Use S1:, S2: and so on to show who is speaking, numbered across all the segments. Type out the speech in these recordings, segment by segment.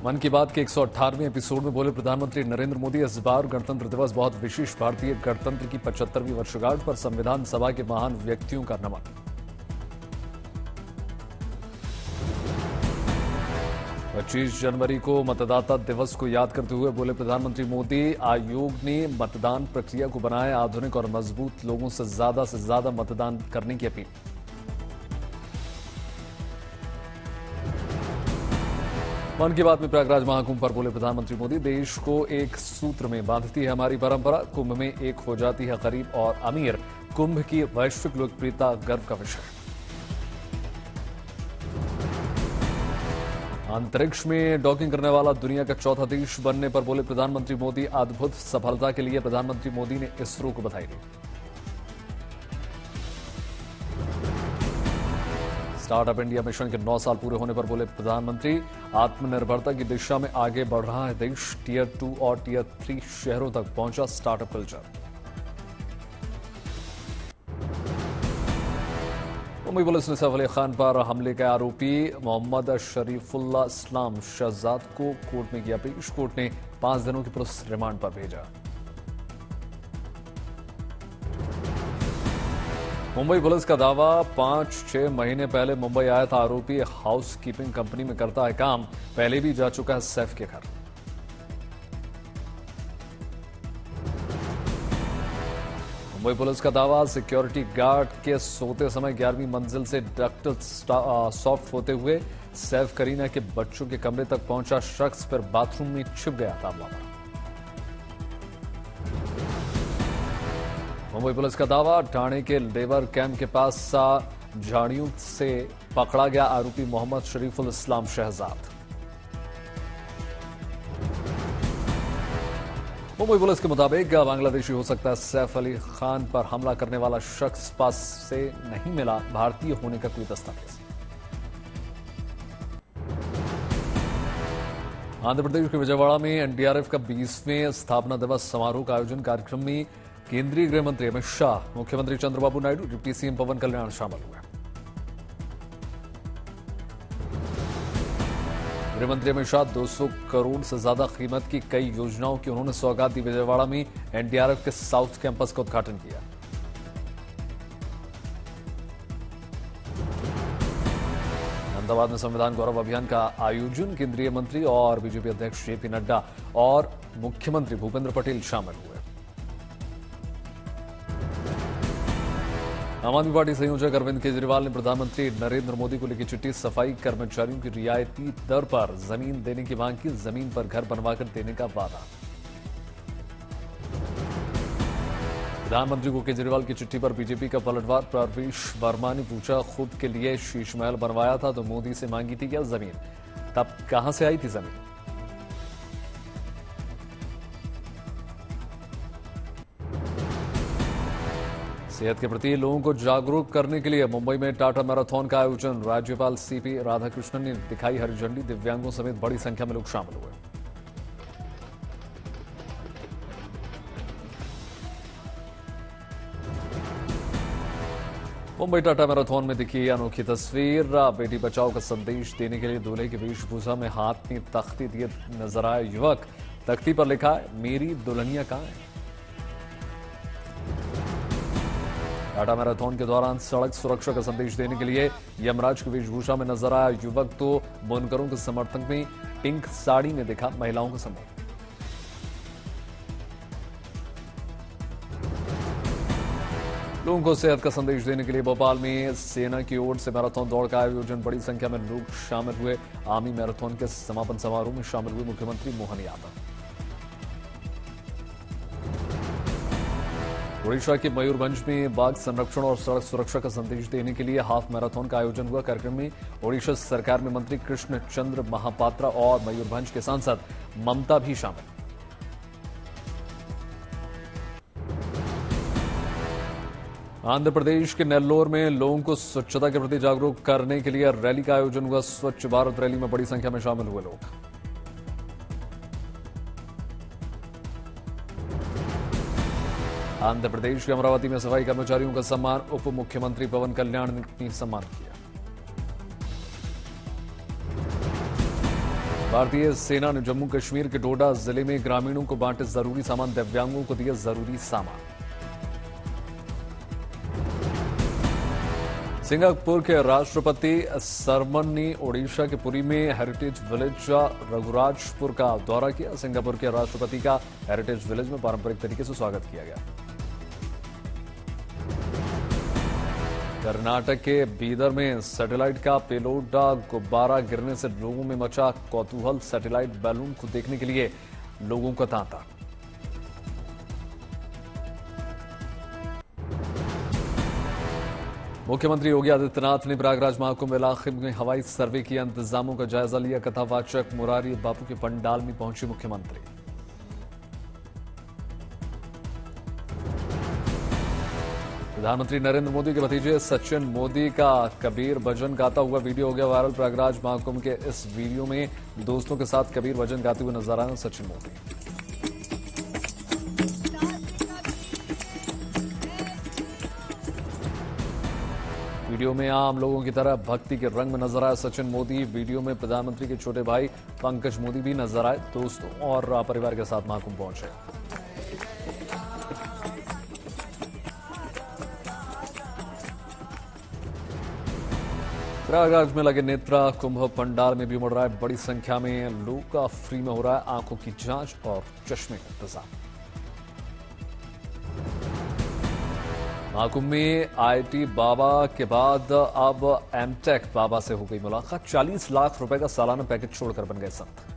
S1: मन की बात के 118वें एपिसोड में बोले प्रधानमंत्री नरेंद्र मोदी, इस बार गणतंत्र दिवस बहुत विशेष। भारतीय गणतंत्र की 75वीं वर्षगांठ पर संविधान सभा के महान व्यक्तियों का नमन। 25 जनवरी को मतदाता दिवस को याद करते हुए बोले प्रधानमंत्री मोदी, आयोग ने मतदान प्रक्रिया को बनाया आधुनिक और मजबूत, लोगों से ज्यादा मतदान करने की अपील। मन की बात में प्रयागराज महाकुंभ पर बोले प्रधानमंत्री मोदी, देश को एक सूत्र में बांधती है हमारी परंपरा। कुंभ में एक हो जाती है गरीब और अमीर। कुंभ की वैश्विक लोकप्रियता गर्व का विषय। अंतरिक्ष में डॉकिंग करने वाला दुनिया का चौथा देश बनने पर बोले प्रधानमंत्री मोदी, अद्भुत सफलता के लिए प्रधानमंत्री मोदी ने इसरो को बधाई दी। स्टार्टअप इंडिया मिशन के 9 साल पूरे होने पर बोले प्रधानमंत्री, आत्मनिर्भरता की दिशा में आगे बढ़ रहा है देश। टियर 2 और टियर 3 शहरों तक पहुंचा स्टार्टअप कल्चर। मुंबई पुलिस ने सैफ अली खान पर हमले के आरोपी मोहम्मद शरीफुल्लाह इस्लाम शहजाद को कोर्ट में किया पेश। कोर्ट ने 5 दिनों की पुलिस रिमांड पर भेजा। मुंबई पुलिस का दावा, 5-6 महीने पहले मुंबई आया था आरोपी। हाउस कीपिंग कंपनी में करता है काम, पहले भी जा चुका है सैफ के घर। मुंबई पुलिस का दावा, सिक्योरिटी गार्ड के सोते समय 11वीं मंजिल से डक्ट सॉफ्ट होते हुए सैफ करीना के बच्चों के कमरे तक पहुंचा शख्स फिर बाथरूम में छिप गया था। मुंबई पुलिस का दावा, ठाणे के लेबर कैंप के पास झाड़ियों से पकड़ा गया आरोपी मोहम्मद शरीफुल इस्लाम शहजाद। मुंबई पुलिस के मुताबिक बांग्लादेशी हो सकता है सैफ अली खान पर हमला करने वाला शख्स पास से नहीं मिला भारतीय होने का कोई दस्तावेज। आंध्र प्रदेश के विजयवाड़ा में एनडीआरएफ का 20वें स्थापना दिवस समारोह का आयोजन। कार्यक्रम में केंद्रीय गृह मंत्री अमित शाह, मुख्यमंत्री चंद्रबाबू नायडू, डिप्टी सीएम पवन कल्याण शामिल हुए। गृह मंत्री अमित शाह 200 करोड़ से ज्यादा कीमत की कई योजनाओं की उन्होंने सौगात दी। विजयवाड़ा में एनडीआरएफ के साउथ कैंपस का उद्घाटन किया। अहमदाबाद में संविधान गौरव अभियान का आयोजन। केंद्रीय मंत्री और बीजेपी अध्यक्ष जेपी नड्डा और मुख्यमंत्री भूपेंद्र पटेल शामिल हुए। आम आदमी पार्टी संयोजक अरविंद केजरीवाल ने प्रधानमंत्री नरेंद्र मोदी को लिखी चिट्ठी। सफाई कर्मचारियों की रियायती दर पर जमीन देने की मांग की। जमीन पर घर बनवाकर देने का वादा। प्रधानमंत्री को केजरीवाल की चिट्ठी पर बीजेपी का पलटवार। प्रवेश वर्मा ने पूछा, खुद के लिए शीश महल बनवाया था तो मोदी से मांगी थी क्या जमीन? तब कहां से आई थी जमीन? सेहत के प्रति लोगों को जागरूक करने के लिए मुंबई में टाटा मैराथन का आयोजन। राज्यपाल सीपी राधाकृष्णन ने दिखाई हरी झंडी। दिव्यांगों समेत बड़ी संख्या में लोग शामिल हुए। मुंबई टाटा मैराथन में दिखी अनोखी तस्वीर। बेटी बचाओ का संदेश देने के लिए दूल्हे की वेशभूषा में हाथ में तख्ती दिए नजर आए युवक। तख्ती पर लिखा है, मेरी दुल्हनिया कहां है? टाटा मैराथन के दौरान सड़क सुरक्षा का संदेश देने के लिए यमराज की वेशभूषा में नजर आया युवक तो बुनकरों के समर्थन में पिंक साड़ी में दिखा महिलाओं का समूह। लोगों को सेहत का संदेश देने के लिए भोपाल में सेना की ओर से मैराथन दौड़ का आयोजन। बड़ी संख्या में लोग शामिल हुए। आर्मी मैराथन के समापन समारोह में शामिल हुए मुख्यमंत्री मोहन यादव। ओडिशा के मयूरभंज में बाघ संरक्षण और सड़क सुरक्षा का संदेश देने के लिए हाफ मैराथन का आयोजन हुआ। कार्यक्रम में ओडिशा सरकार में मंत्री कृष्ण चंद्र महापात्रा और मयूरभंज के सांसद ममता भी शामिल। आंध्र प्रदेश के नेल्लोर में लोगों को स्वच्छता के प्रति जागरूक करने के लिए रैली का आयोजन हुआ। स्वच्छ भारत रैली में बड़ी संख्या में शामिल हुए लोग। आंध्र प्रदेश के अमरावती में सफाई कर्मचारियों का सम्मान। उप मुख्यमंत्री पवन कल्याण ने सम्मान किया। भारतीय सेना ने जम्मू कश्मीर के डोडा जिले में ग्रामीणों को बांटे जरूरी सामान, दिव्यांगों को दिए जरूरी सामान। सिंगापुर के राष्ट्रपति सरमन ने ओडिशा के पुरी में हेरिटेज विलेज रघुराजपुर का दौरा किया। सिंगापुर के राष्ट्रपति का हेरिटेज विलेज में पारंपरिक तरीके से स्वागत किया गया। कर्नाटक के बीदर में सैटेलाइट का पेलोड गुब्बारा गिरने से लोगों में मचा कौतूहल। सैटेलाइट बैलून को देखने के लिए लोगों का तांता। मुख्यमंत्री योगी आदित्यनाथ ने प्रयागराज महाकुंभ इलाके में हवाई सर्वे किया, इंतजामों का जायजा लिया। कथावाचक मुरारी बापू के पंडाल में पहुंचे मुख्यमंत्री। प्रधानमंत्री नरेंद्र मोदी के भतीजे सचिन मोदी का कबीर भजन गाता हुआ वीडियो हो गया वायरल। प्रयागराज महाकुंभ के इस वीडियो में दोस्तों के साथ कबीर भजन गाते हुए नजर आए सचिन मोदी। वीडियो में आम लोगों की तरह भक्ति के रंग में नजर आए सचिन मोदी। वीडियो में प्रधानमंत्री के छोटे भाई पंकज मोदी भी नजर आए। दोस्तों और परिवार के साथ महाकुंभ पहुंचे। प्रयागराज में लगे नेत्रा कुंभ पंडाल में भी उमड़ रहा है बड़ी संख्या में लोग। फ्री में हो रहा है आंखों की जांच और चश्मे का इंतजाम। महाकुंभ में आईटी बाबा के बाद अब एमटेक बाबा से हो गई मुलाकात। 40 लाख रुपए का सालाना पैकेज छोड़कर बन गए संत।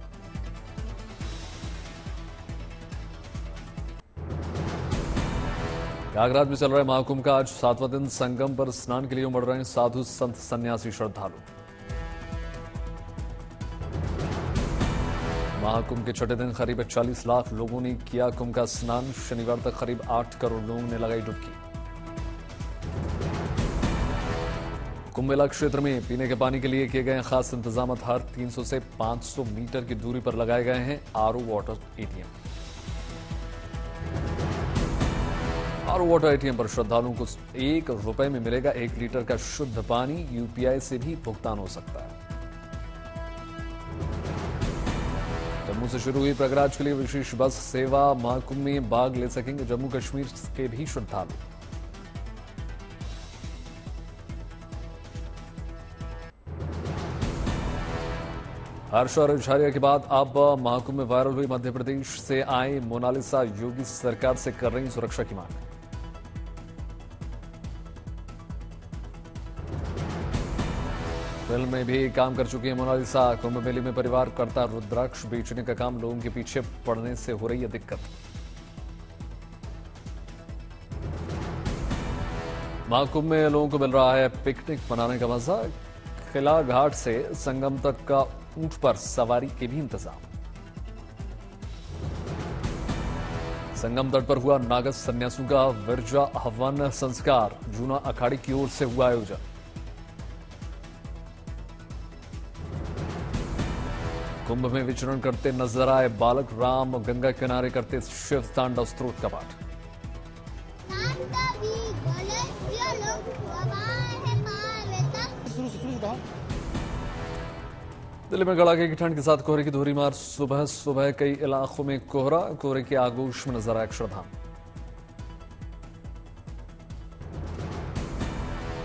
S1: प्रयागराज में चल रहे महाकुंभ का आज 7वां दिन। संगम पर स्नान के लिए उमड़ रहे हैं साधु संत सन्यासी श्रद्धालु। महाकुंभ के छठे दिन करीब 40 लाख लोगों ने किया कुंभ का स्नान। शनिवार तक करीब 8 करोड़ लोगों ने लगाई डुबकी। कुंभ मेला क्षेत्र में पीने के पानी के लिए किए गए खास इंतजाम। हर 300 से 500 मीटर की दूरी पर लगाए गए हैं RO water ATM. RO water ATM पर श्रद्धालुओं को 1 रुपए में मिलेगा 1 लीटर का शुद्ध पानी। यूपीआई से भी भुगतान हो सकता है। जम्मू से शुरू हुई प्रयागराज के लिए विशेष बस सेवा। महाकुंभ में भाग ले सकेंगे जम्मू कश्मीर के भी श्रद्धालु। हर्ष और झारिया के बाद अब महाकुंभ में वायरल हुई मध्य प्रदेश से आई मोनालिसा। योगी सरकार से कर रही सुरक्षा की मांग। फिल्म में भी काम कर चुकी है मोनालिसा। कुंभ मेले में परिवार करता रुद्राक्ष बेचने का काम। लोगों के पीछे पड़ने से हो रही है दिक्कत। महाकुंभ में लोगों को मिल रहा है पिकनिक मनाने का मजा। किला घाट से संगम तक का ऊंट पर सवारी के भी इंतजाम। संगम तट पर हुआ नागस सन्यासियों का विरजा हवन संस्कार। जूना अखाड़े की ओर से हुआ आयोजन। कुंभ में विचरण करते नजर आए बालक राम। गंगा किनारे करते शिव तांडव स्तोत्र का पाठ। दिल्ली में कड़ाके की ठंड के साथ कोहरे की धूरीमार। सुबह सुबह कई इलाकों में कोहरा। कोहरे के आगोश में नजर आए अक्षरधाम।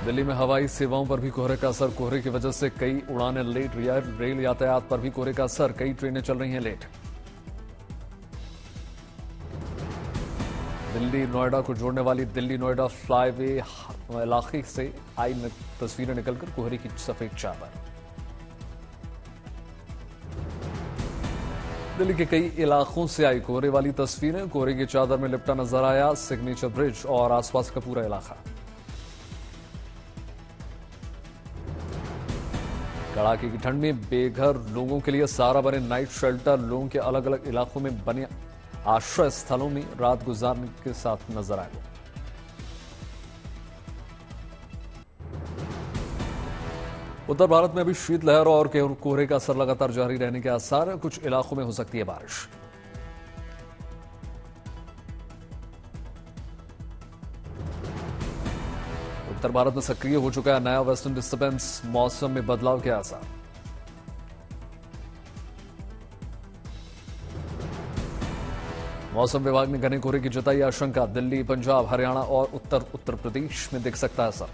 S1: दिल्ली में हवाई सेवाओं पर भी कोहरे का असर। कोहरे की वजह से कई उड़ानें लेट। रेल यातायात पर भी कोहरे का असर। कई ट्रेनें चल रही हैं लेट। दिल्ली नोएडा को जोड़ने वाली दिल्ली नोएडा फ्लाईवे इलाके से आई तस्वीरें निकलकर कोहरे की सफेद चादर। दिल्ली के कई इलाकों से आई कोहरे वाली तस्वीरें। कोहरे की चादर में लिपटा नजर आया सिग्नेचर ब्रिज और आसपास का पूरा इलाका। कड़ाके की ठंड में बेघर लोगों के लिए सहारा बने नाइट शेल्टर। लोगों के अलग अलग इलाकों में बने आश्रय स्थलों में रात गुजारने के साथ नजर आए। उत्तर भारत में अभी शीतलहर और कोहरे का असर लगातार जारी रहने के आसार। कुछ इलाकों में हो सकती है बारिश। उत्तर भारत में सक्रिय हो चुका है नया वेस्टर्न डिस्टर्बेंस। मौसम में बदलाव के आसार। मौसम विभाग ने घने कोहरे की जताई आशंका। दिल्ली, पंजाब, हरियाणा और उत्तर प्रदेश में दिख सकता है असर।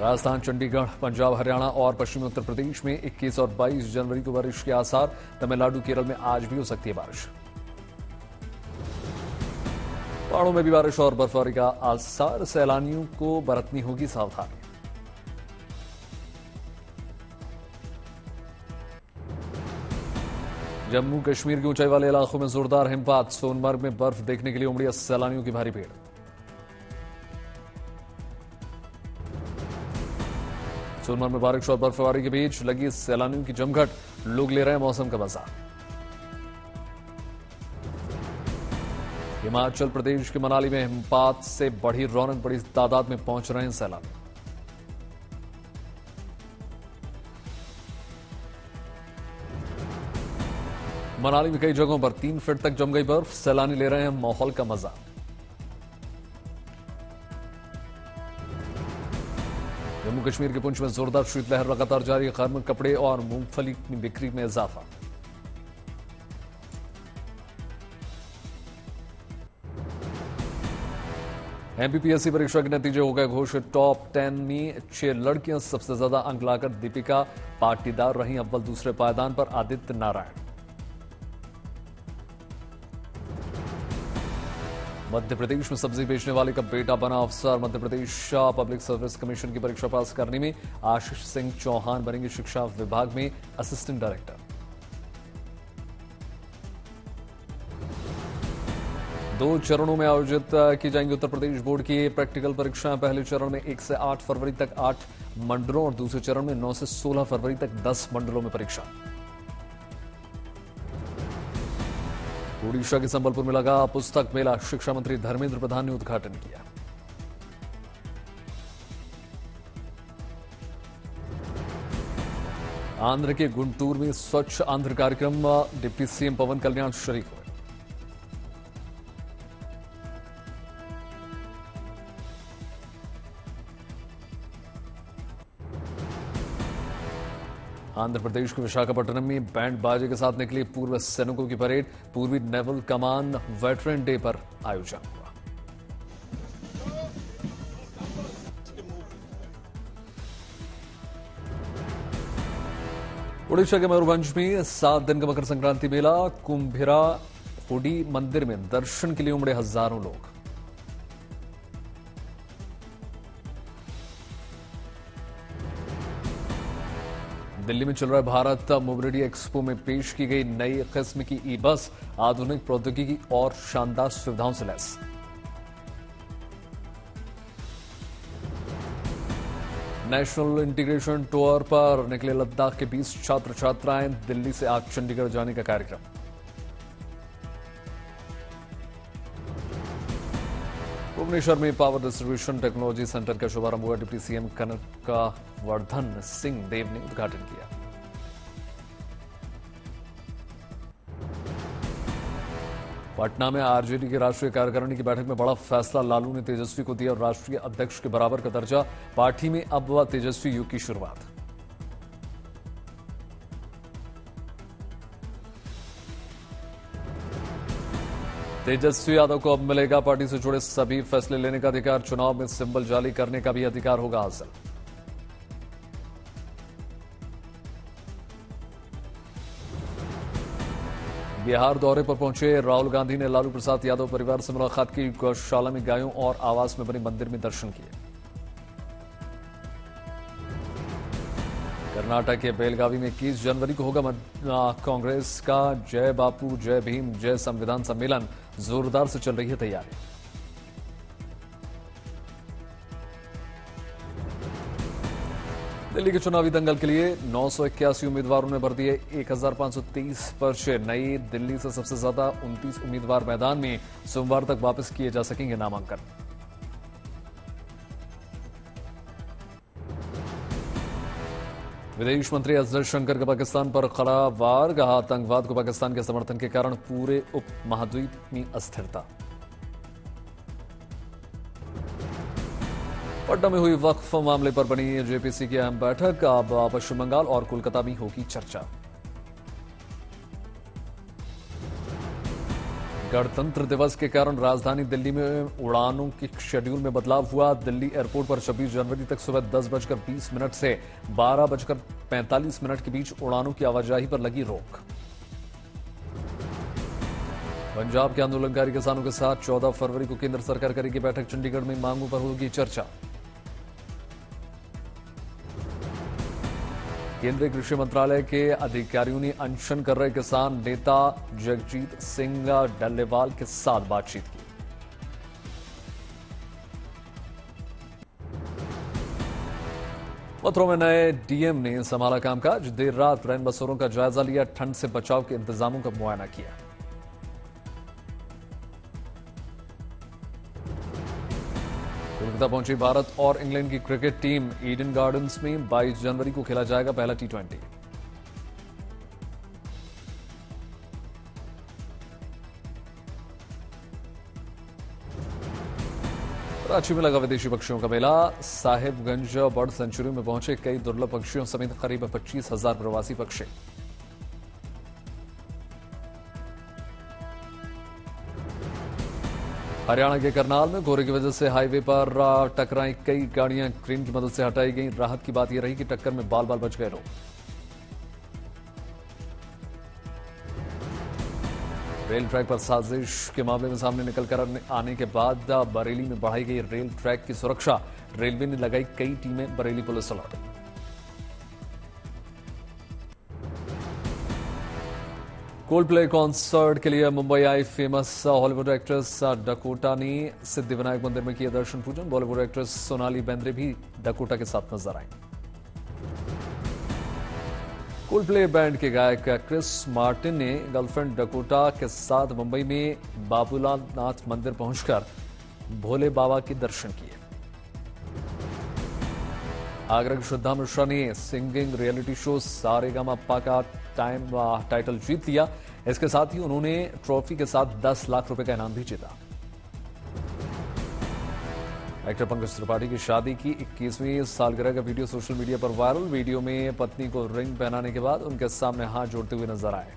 S1: राजस्थान, चंडीगढ़, पंजाब, हरियाणा और पश्चिमी उत्तर प्रदेश में 21 और 22 जनवरी को बारिश के आसार। तमिलनाडु, केरल में आज भी हो सकती है बारिश। पहाड़ों में भी बारिश और बर्फबारी का आसार। सैलानियों को बरतनी होगी सावधानी। जम्मू कश्मीर के ऊंचाई वाले इलाकों में जोरदार हिमपात। सोनमर्ग में बर्फ देखने के लिए उमड़ी सैलानियों की भारी भीड़। सोनमर्ग में बारिश और बर्फबारी के बीच लगी सैलानियों की जमघट। लोग ले रहे हैं मौसम का मजा। हिमाचल प्रदेश के मनाली में हिमपात से बढ़ी रौनक। बड़ी तादाद में पहुंच रहे हैं सैलानी। मनाली में कई जगहों पर 3 फीट तक जम गई बर्फ। सैलानी ले रहे हैं माहौल का मजा। जम्मू कश्मीर के पुंछ में जोरदार शीतलहर लगातार जारी। गर्म कपड़े और मूंगफली की बिक्री में इजाफा। एमपीपीएससी परीक्षा के नतीजे हो गए घोषित। टॉप 10 में 6 लड़कियां सबसे ज्यादा अंक लाकर दीपिका पाटीदार रहीं अव्वल। दूसरे पायदान पर आदित्य नारायण। मध्य प्रदेश में सब्जी बेचने वाले का बेटा बना अफसर। Madhya Pradesh public service commission की परीक्षा पास करने में आशीष सिंह चौहान बनेंगे शिक्षा विभाग में असिस्टेंट डायरेक्टर। 2 चरणों में आयोजित की जाएंगी उत्तर प्रदेश बोर्ड की प्रैक्टिकल परीक्षाएं। पहले चरण में 1 से 8 फरवरी तक 8 मंडलों और दूसरे चरण में 9 से 16 फरवरी तक 10 मंडलों में परीक्षा। ओडिशा के संबलपुर में लगा पुस्तक मेला। शिक्षा मंत्री धर्मेंद्र प्रधान ने उद्घाटन किया। आंध्र के गुंटूर में स्वच्छ आंध्र कार्यक्रम। डिप्टी सीएम पवन कल्याण शरीक हुए। आंध्र प्रदेश के विशाखापट्टनम में बैंड बाजे के साथ निकली पूर्व सैनिकों की परेड। पूर्वी नेवल कमान वेटरन डे पर आयोजन हुआ। ओडिशा के मयूरभंज में 7 दिन का मकर संक्रांति मेला। कुंभिरा हुडी मंदिर में दर्शन के लिए उमड़े हजारों लोग। दिल्ली में चल रहा भारत मोबिलिटी एक्सपो में पेश की गई नई किस्म की ई बस। आधुनिक प्रौद्योगिकी और शानदार सुविधाओं से लैस। नेशनल इंटीग्रेशन टूर पर निकले लद्दाख के 20 छात्र छात्राएं। दिल्ली से आज चंडीगढ़ जाने का कार्यक्रम। भुवनेश्वर में पावर डिस्ट्रीब्यूशन टेक्नोलॉजी सेंटर का शुभारंभ हुआ। डिप्टी सीएम कनकवर्धन सिंह देव ने उद्घाटन किया। पटना में आरजेडी की राष्ट्रीय कार्यकारिणी की बैठक में बड़ा फैसला। लालू ने तेजस्वी को दिया राष्ट्रीय अध्यक्ष के बराबर का दर्जा। पार्टी में अब तेजस्वी युग की शुरुआत। तेजस्वी यादव को अब मिलेगा पार्टी से जुड़े सभी फैसले लेने का अधिकार। चुनाव में सिंबल जारी करने का भी अधिकार होगा हासिल। बिहार दौरे पर पहुंचे राहुल गांधी ने लालू प्रसाद यादव परिवार से मुलाकात की। गौशाला में गायों और आवास में बने मंदिर में दर्शन किए। कर्नाटक के बेलगावी में 21 जनवरी को होगा कांग्रेस का जय बापू जय भीम जय संविधान सम्मेलन। जोरदार से चल रही है तैयारी। दिल्ली के चुनावी दंगल के लिए 981 उम्मीदवारों ने भर दिए 1523 पर्चे। नई दिल्ली से सबसे ज्यादा 29 उम्मीदवार मैदान में। सोमवार तक वापस किए जा सकेंगे नामांकन। विदेश मंत्री एस जयशंकर का पाकिस्तान पर खड़ा वार। कहा आतंकवाद को पाकिस्तान के समर्थन के कारण पूरे उपमहाद्वीप में अस्थिरता। पटना में हुई वक्फ मामले पर बनी जेपीसी की अहम बैठक। अब पश्चिम बंगाल और कोलकाता में होगी चर्चा। गणतंत्र दिवस के कारण राजधानी दिल्ली में उड़ानों के शेड्यूल में बदलाव हुआ। दिल्ली एयरपोर्ट पर 26 जनवरी तक सुबह 10:20 से 12:45 के बीच उड़ानों की आवाजाही पर लगी रोक। पंजाब के आंदोलनकारी किसानों के साथ 14 फरवरी को केंद्र सरकार करेगी बैठक। चंडीगढ़ में मांगों पर होगी चर्चा। केंद्रीय कृषि मंत्रालय के अधिकारियों ने अनशन कर रहे किसान नेता जगजीत सिंह डल्लेवाल के साथ बातचीत की। मथुरा में नए डीएम ने संभाला कामकाज। देर रात रैन बसेरों का जायजा लिया, ठंड से बचाव के इंतजामों का मुआयना किया। कोलकाता पहुंची भारत और इंग्लैंड की क्रिकेट टीम। ईडन गार्डन्स में 22 जनवरी को खेला जाएगा पहला T20। रांची में लगा विदेशी पक्षियों का मेला। साहिबगंज बर्ड सेंचुरी में पहुंचे कई दुर्लभ पक्षियों समेत करीब 25,000 प्रवासी पक्षी। हरियाणा के करनाल में कोहरे की वजह से हाईवे पर टकराई कई गाड़ियां क्रेन की मदद से हटाई गई। राहत की बात यह रही कि टक्कर में बाल बाल बच गए लोग। रेल ट्रैक पर साजिश के मामले में सामने निकलकर आने के बाद बरेली में बढ़ाई गई रेल ट्रैक की सुरक्षा। रेलवे ने लगाई कई टीमें, Bareilly police alert. Coldplay concert के लिए मुंबई आई फेमस हॉलीवुड एक्ट्रेस डकोटा ने सिद्धिविनायक मंदिर में किया दर्शन पूजन। बॉलीवुड एक्ट्रेस सोनाली बेंद्रे भी डकोटा के साथ नजर आई। कोल्डप्ले बैंड के गायक क्रिस मार्टिन ने गर्लफ्रेंड डकोटा के साथ मुंबई में बाबूलाल नाथ मंदिर पहुंचकर भोले बाबा के दर्शन किए। आगरा की श्रद्धा मिश्रा ने सिंगिंग रियलिटी शो सारेगामापा का टाइटल जीत लिया। इसके साथ ही उन्होंने ट्रॉफी के साथ 10 लाख रुपए का इनाम भी जीता। एक्टर पंकज त्रिपाठी की शादी की 21वीं सालगिरह का वीडियो सोशल मीडिया पर वायरल। वीडियो में पत्नी को रिंग पहनाने के बाद उनके सामने हाथ जोड़ते हुए नजर आए।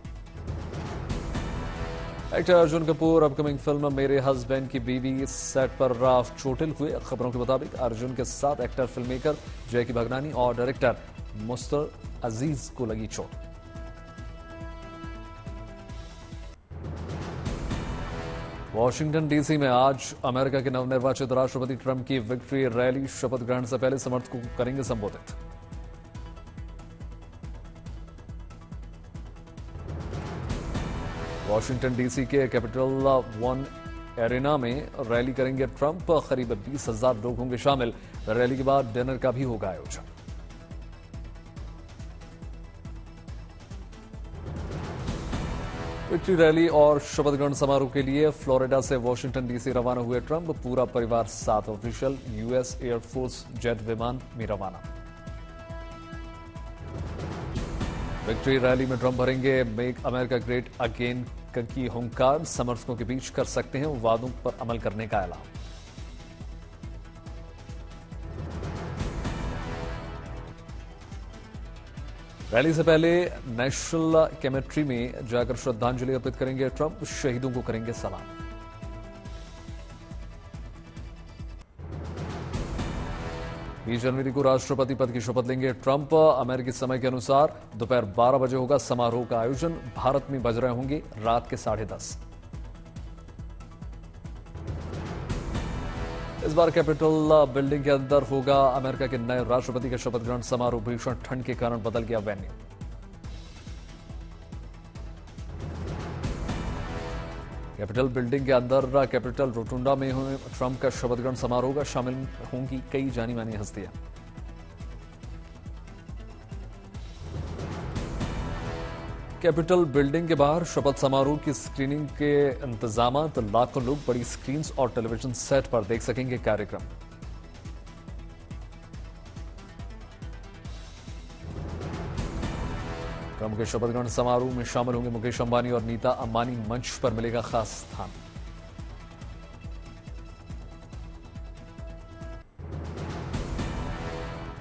S1: Actor Arjun Kapoor upcoming film मेरे हस्बैंड की बीवी सेट पर चोटिल हुए। खबरों के मुताबिक अर्जुन के साथ एक्टर, फिल्म मेकर जैकी भगनानी और डायरेक्टर मुस्तर अजीज को लगी चोट। वॉशिंगटन डीसी में आज अमेरिका के नवनिर्वाचित राष्ट्रपति ट्रंप की विक्ट्री रैली। शपथ ग्रहण से पहले समर्थकों को करेंगे संबोधित। वॉशिंगटन डीसी के कैपिटल वन एरिना में रैली करेंगे ट्रंप। करीब 20,000 लोग होंगे शामिल। रैली के बाद डिनर का भी होगा आयोजन। विक्ट्री रैली और शपथ ग्रहण समारोह के लिए फ्लोरिडा से वॉशिंगटन डीसी रवाना हुए ट्रंप। पूरा परिवार साथ ऑफिशियल यूएस एयरफोर्स जेट विमान में रवाना। विक्ट्री रैली में ट्रंप भरेंगे मेक अमेरिका ग्रेट अगेन की हुंकार। समर्थकों के बीच कर सकते हैं वादों पर अमल करने का ऐलान। रैली से पहले नेशनल केमेट्री में जाकर श्रद्धांजलि अर्पित करेंगे ट्रंप। शहीदों को करेंगे सलाम। 20 जनवरी को राष्ट्रपति पद की शपथ लेंगे ट्रंप। अमेरिकी समय के अनुसार दोपहर 12 बजे होगा समारोह का आयोजन। भारत में बज रहे होंगे रात के 10:30। इस बार कैपिटल बिल्डिंग के अंदर होगा अमेरिका के नए राष्ट्रपति का शपथ ग्रहण समारोह। भीषण ठंड के कारण बदल गया वेन्यू। कैपिटल बिल्डिंग के अंदर कैपिटल रोटुंडा में हुए ट्रंप का शपथ ग्रहण समारोह का शामिल होंगी कई जानी मानी हस्तियां। कैपिटल बिल्डिंग के बाहर शपथ समारोह की स्क्रीनिंग के इंतजाम। लाखों लोग बड़ी स्क्रीन और टेलीविजन सेट पर देख सकेंगे कार्यक्रम। ट्रंप के शपथ ग्रहण समारोह में शामिल होंगे मुकेश अंबानी और नीता अंबानी। मंच पर मिलेगा खास स्थान।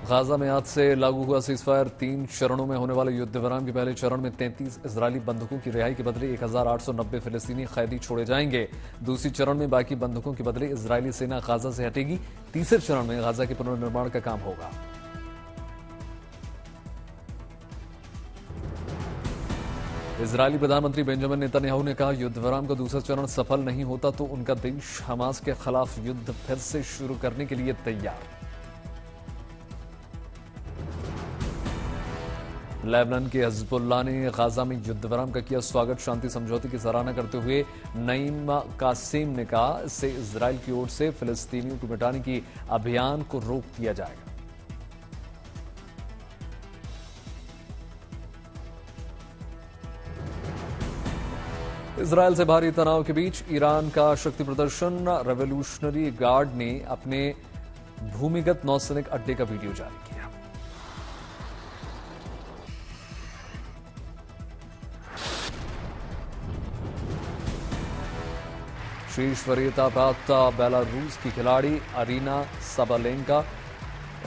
S1: गाजा में आज से लागू हुआ सीजफायर 3 चरणों में होने वाले युद्ध विराम के पहले चरण में 33 इजरायली बंधकों की रिहाई के बदले 1890 फिलिस्तीनी कैदी छोड़े जाएंगे। दूसरी चरण में बाकी बंधकों के बदले इजरायली सेना गाजा से हटेगी। तीसरे चरण में गाजा के पुनर्निर्माण का काम होगा। इजरायली प्रधानमंत्री बेंजामिन नेतन्याहू ने कहा, युद्ध विराम का दूसरा चरण सफल नहीं होता तो उनका देश हमास के खिलाफ युद्ध फिर से शुरू करने के लिए तैयार। लेबनान के हिजबुल्लाह ने गाजा में युद्ध विराम का किया स्वागत। शांति समझौते की सराहना करते हुए नईम कासिम ने कहा, इससे इजरायल की ओर से फिलिस्तीनियों को मिटाने की अभियान को रोक दिया जाएगा। इजरायल से भारी तनाव के बीच ईरान का शक्ति प्रदर्शन। रेवोल्यूशनरी गार्ड ने अपने भूमिगत नौसैनिक अड्डे का वीडियो जारी किया। शीर्ष वरीयता प्राप्त बेलारूस की खिलाड़ी अरीना साबालेंका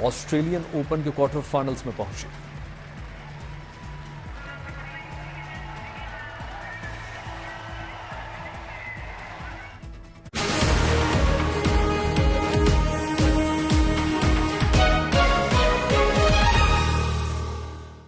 S1: ऑस्ट्रेलियन ओपन के क्वार्टर फाइनल्स में पहुंची।